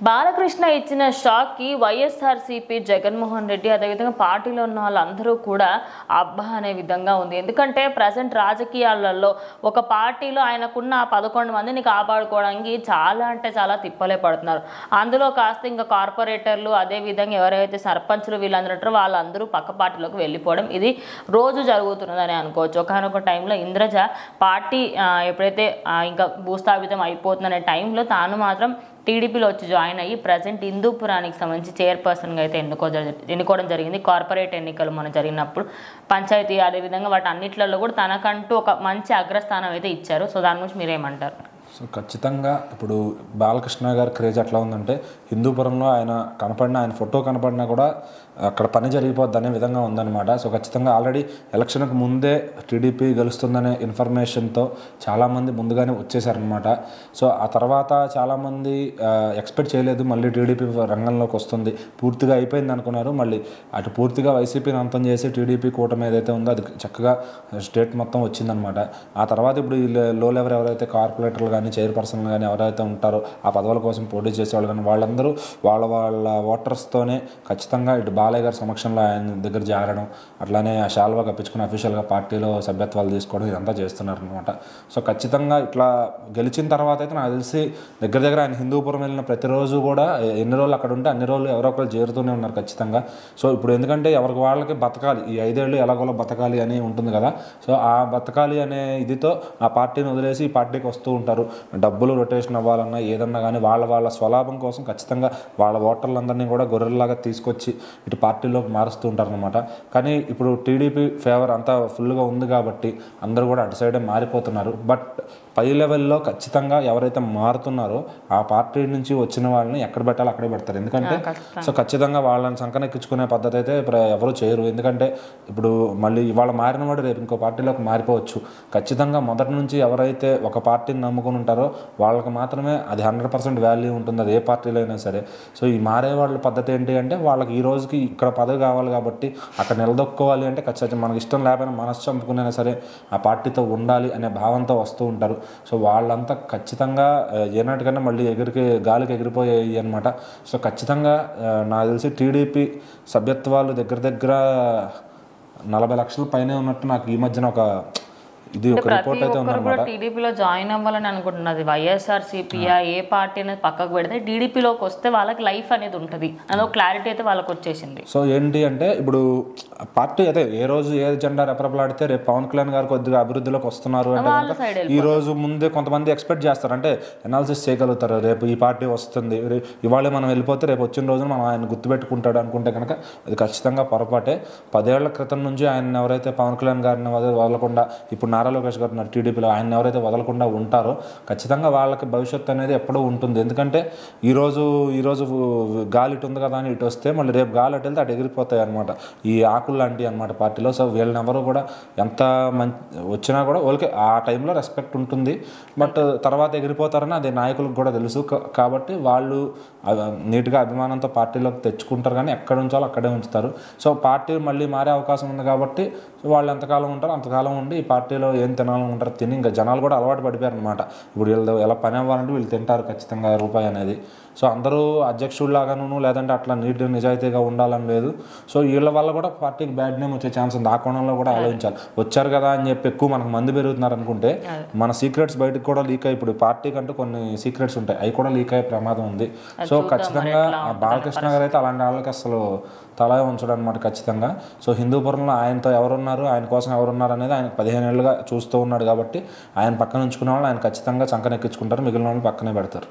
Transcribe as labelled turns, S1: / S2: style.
S1: బాలకృష్ణ ఇచ్చిన షాక్కి వైఎస్ఆర్సీపీ జగన్మోహన్ రెడ్డి అదేవిధంగా పార్టీలో ఉన్న వాళ్ళందరూ కూడా అబ్బా అనే విధంగా ఉంది. ఎందుకంటే ప్రజెంట్ రాజకీయాలలో ఒక పార్టీలో ఆయనకున్న 11 మందిని కాపాడుకోవడానికి చాలా అంటే చాలా తిప్పలే పడుతున్నారు. అందులో కాస్త ఇంకా కార్పొరేటర్లు అదేవిధంగా ఎవరైతే సర్పంచులు వీళ్ళందరూ వాళ్ళందరూ పక్క పార్టీలోకి వెళ్ళిపోవడం ఇది రోజు జరుగుతున్నదని అనుకోవచ్చు. ఒకనొక టైంలో ఇంద్రజ పార్టీ ఎప్పుడైతే ఇంకా భూస్థాపితం అయిపోతుందనే టైంలో తాను మాత్రం టీడీపీలో వచ్చి జాయిన్ అయ్యి ప్రజెంట్ హిందూపురానికి సంబంధించి చైర్పర్సన్గా అయితే ఎన్నుకోవడం జరిగింది. కార్పొరేట్ ఎన్నికలు మనం జరిగినప్పుడు పంచాయతీ అదేవిధంగా వాటి అన్నిట్లలో కూడా తనకంటూ ఒక మంచి అగ్రస్థానం అయితే ఇచ్చారు. సో దాని గురించి మీరేమంటారు?
S2: సో ఖచ్చితంగా ఇప్పుడు బాలకృష్ణ గారి క్రేజ్ ఎట్లా ఉందంటే హిందూపురంలో ఆయన ఫోటో కనపడినా కూడా అక్కడ పని జరిగిపోద్ది అనే విధంగా ఉందన్నమాట. సో ఖచ్చితంగా ఆల్రెడీ ఎలక్షన్కి ముందే టీడీపీ గెలుస్తుందనే ఇన్ఫర్మేషన్తో చాలామంది ముందుగానే వచ్చేసారనమాట. సో ఆ తర్వాత చాలామంది ఎక్స్పెక్ట్ చేయలేదు మళ్ళీ టీడీపీ రంగంలోకి వస్తుంది, పూర్తిగా అయిపోయింది అనుకున్నారు. మళ్ళీ అటు పూర్తిగా వైసీపీని అంతం చేసి టీడీపీ కూటమి ఏదైతే ఉందో అది చక్కగా స్టేట్ మొత్తం వచ్చిందనమాట. ఆ తర్వాత ఇప్పుడు లో లెవెల్ ఎవరైతే కార్పొరేటర్లు కానీ చైర్పర్సన్లు కానీ ఎవరైతే ఉంటారో ఆ పదవుల కోసం పోటీ చేసేవాళ్ళు కానీ వాళ్ళందరూ వాళ్ళ ఓటర్స్తోనే ఖచ్చితంగా ఇటు బాలయ్య గారి సమక్షంలో ఆయన దగ్గర చేరడం, అట్లానే ఆ శాల్వా కప్పించుకుని అఫీషియల్గా పార్టీలో సభ్యత్వాలు తీసుకోవడం ఇదంతా చేస్తున్నారు అనమాట. సో ఖచ్చితంగా ఇట్లా గెలిచిన తర్వాత అయితే నాకు తెలిసి దగ్గర ఆయన హిందూపురం వెళ్ళిన ప్రతిరోజు కూడా ఎన్ని రోజులు అక్కడ ఉంటే అన్ని రోజులు ఎవరో ఒకరు చేరుతూనే ఉన్నారు ఖచ్చితంగా. సో ఇప్పుడు ఎందుకంటే ఎవరికి వాళ్ళకి బతకాలి, ఈ 5 ఏళ్ళు ఎలాగోలా బతకాలి అని ఉంటుంది కదా. సో ఆ బతకాలి అనే ఇదితో ఆ పార్టీని వదిలేసి ఈ పార్టీకి వస్తూ ఉంటారు. డబ్బులు రొటేషన్ అవ్వాలన్నా ఏదన్నా కానీ వాళ్ళ స్వలాభం కోసం ఖచ్చితంగా వాళ్ళ ఓటర్లందరినీ కూడా గొర్రెల్లాగా తీసుకొచ్చి ఇటు పార్టీలోకి మారుస్తూ ఉంటారనమాట. కానీ ఇప్పుడు టీడీపీ ఫేవర్ అంతా ఫుల్గా ఉంది కాబట్టి అందరూ కూడా అటు సైడే మారిపోతున్నారు. బట్ పై లెవెల్లో ఖచ్చితంగా ఎవరైతే మారుతున్నారో ఆ పార్టీ నుంచి వచ్చిన వాళ్ళని ఎక్కడ పెట్టాలో అక్కడే పెడతారు. ఎందుకంటే సో ఖచ్చితంగా వాళ్ళని సంకనెక్కించుకునే పద్ధతి అయితే ఎవరు చేయరు. ఎందుకంటే ఇప్పుడు మళ్ళీ ఇవాళ మారిన వాడు రేపు ఇంకో పార్టీలోకి మారిపోవచ్చు. ఖచ్చితంగా మొదటి నుంచి ఎవరైతే ఒక పార్టీని నమ్ముకుని ఉంటారో వాళ్ళకి మాత్రమే అది 100% వాల్యూ ఉంటుంది, అది ఏ పార్టీలో అయినా సరే. సో ఈ మారే వాళ్ళ పద్ధతి ఏంటి అంటే వాళ్ళకి ఈ రోజుకి ఇక్కడ పదవి కావాలి కాబట్టి అక్కడ నిలదొక్కోవాలి అంటే ఖచ్చితంగా మనకి ఇష్టం లేకపోయినా మనసు చంపుకునైనా సరే ఆ పార్టీతో ఉండాలి అనే భావంతో వస్తూ ఉంటారు. సో వాళ్ళంతా ఖచ్చితంగా ఏనాటికన్నా మళ్ళీ గాలికి ఎగిరిపోయాయి అనమాట. సో ఖచ్చితంగా నాకు తెలిసి టీడీపీ సభ్యత్వాలు దగ్గర 40 లక్షల పైనే ఉన్నట్టు నాకు ఈ మధ్యన ఒక రిపోర్ట్ అయితే ఉందన్నమాట.
S1: టీడీపీలో జాయిన్ అవ్వాలని అనుకుంటున్నది వైఎస్ఆర్సీపీయా ఏ పార్టీ అనేది పక్కకు పెడితే టీడీపీలోకి వస్తే వాళ్ళకి లైఫ్ అనేది ఉంటుంది అదో క్లారిటీ అయితే వాళ్ళకి వచ్చేసింది.
S2: సో ఏంటి అంటే ఇప్పుడు పార్టీ అయితే ఏ రోజు ఏ జెండా రెపరెపలాడితే రేపు పవన్ కళ్యాణ్ గారు కొద్దిగా అభివృద్ధిలోకి వస్తున్నారు అంటే ఈ రోజు ముందే కొంతమంది ఎక్స్పెక్ట్ చేస్తారు, అంటే అనాలిసిస్ చేయగలుగుతారు. రేపు ఈ పార్టీ వస్తుంది, ఇవాళ మనం వెళ్ళిపోతే రేపు వచ్చిన రోజున మనం ఆయన గుర్తుపెట్టుకుంటాడు అనుకుంటే కనుక అది ఖచ్చితంగా పొరపాటే. 10 ఏళ్ల క్రితం నుంచి ఆయన ఎవరైతే పవన్ కళ్యాణ్ గారిని వదలకుండా ఇప్పుడు నారా లోకేష్ గారు ఉన్నారు టీడీపీలో, ఆయన ఎవరైతే వదలకుండా ఉంటారో ఖచ్చితంగా వాళ్ళకి భవిష్యత్తు అనేది ఎప్పుడూ ఉంటుంది. ఎందుకంటే ఈరోజు గాలి ఇటు ఉంది కదా అని ఇటు వస్తే మళ్ళీ రేపు గాలి అటు వెళ్తే అటు ఎగిరిపోతాయి అనమాట, ఈ ఆకులు లాంటివి అనమాట పార్టీలో. సో వీళ్ళని ఎవరు కూడా ఎంత వచ్చినా కూడా వాళ్ళకి ఆ టైంలో రెస్పెక్ట్ ఉంటుంది, బట్ తర్వాత ఎగిరిపోతారని అది నాయకులకు కూడా తెలుసు. కాబట్టి వాళ్ళు నీట్గా అభిమానంతో పార్టీలోకి తెచ్చుకుంటారు, కానీ ఎక్కడ ఉంచాలో అక్కడే ఉంచుతారు. సో పార్టీ మళ్ళీ మారే అవకాశం ఉంది కాబట్టి వాళ్ళు ఎంతకాలం ఉంటారో అంతకాలం ఉండి ఈ పార్టీలో ఏం తినాలని ఉంటారు తిని ఇంకా జనాలు కూడా అలవాటు పడిపోయారు అనమాట. ఇప్పుడు వీళ్ళు ఎలా పని అవ్వాలంటే వీళ్ళు తింటారు ఖచ్చితంగా రూపాయి అనేది. సో అందరూ అధ్యక్షుడిలాగాను లేదంటే అట్లా నిజాయితీగా ఉండాలని లేదు. సో వీళ్ళ వల్ల కూడా పార్టీకి బ్యాడ్ నేమ్ వచ్చే ఛాన్స్ ఉంది. ఆ కోణంలో కూడా ఆలోచించాలి. వచ్చారు కదా అని చెప్పి ఎక్కువ మనకు మంది పెరుగుతున్నారు అనుకుంటే మన సీక్రెట్స్ బయటకు కూడా లీక్ అయ్యి ఇప్పుడు పార్టీ కంటూ కొన్ని సీక్రెట్స్ ఉంటాయి, అవి కూడా లీక్ అయ్యే ప్రమాదం ఉంది. సో ఖచ్చితంగా బాలకృష్ణ గారు అయితే అలాంటి వాళ్ళకి అసలు తల ఉంచడం అనమాట ఖచ్చితంగా. సో హిందూపురంలో ఆయనతో ఎవరున్నారు, ఆయన కోసం ఎవరున్నారు అనేది ఆయన 15 ఏళ్ళుగా చూస్తూ ఉన్నాడు కాబట్టి ఆయన పక్కన ఉంచుకునే వాళ్ళు ఆయన ఖచ్చితంగా చంకనెక్కించుకుంటారు, మిగిలిన వాళ్ళు పక్కనే పెడతారు.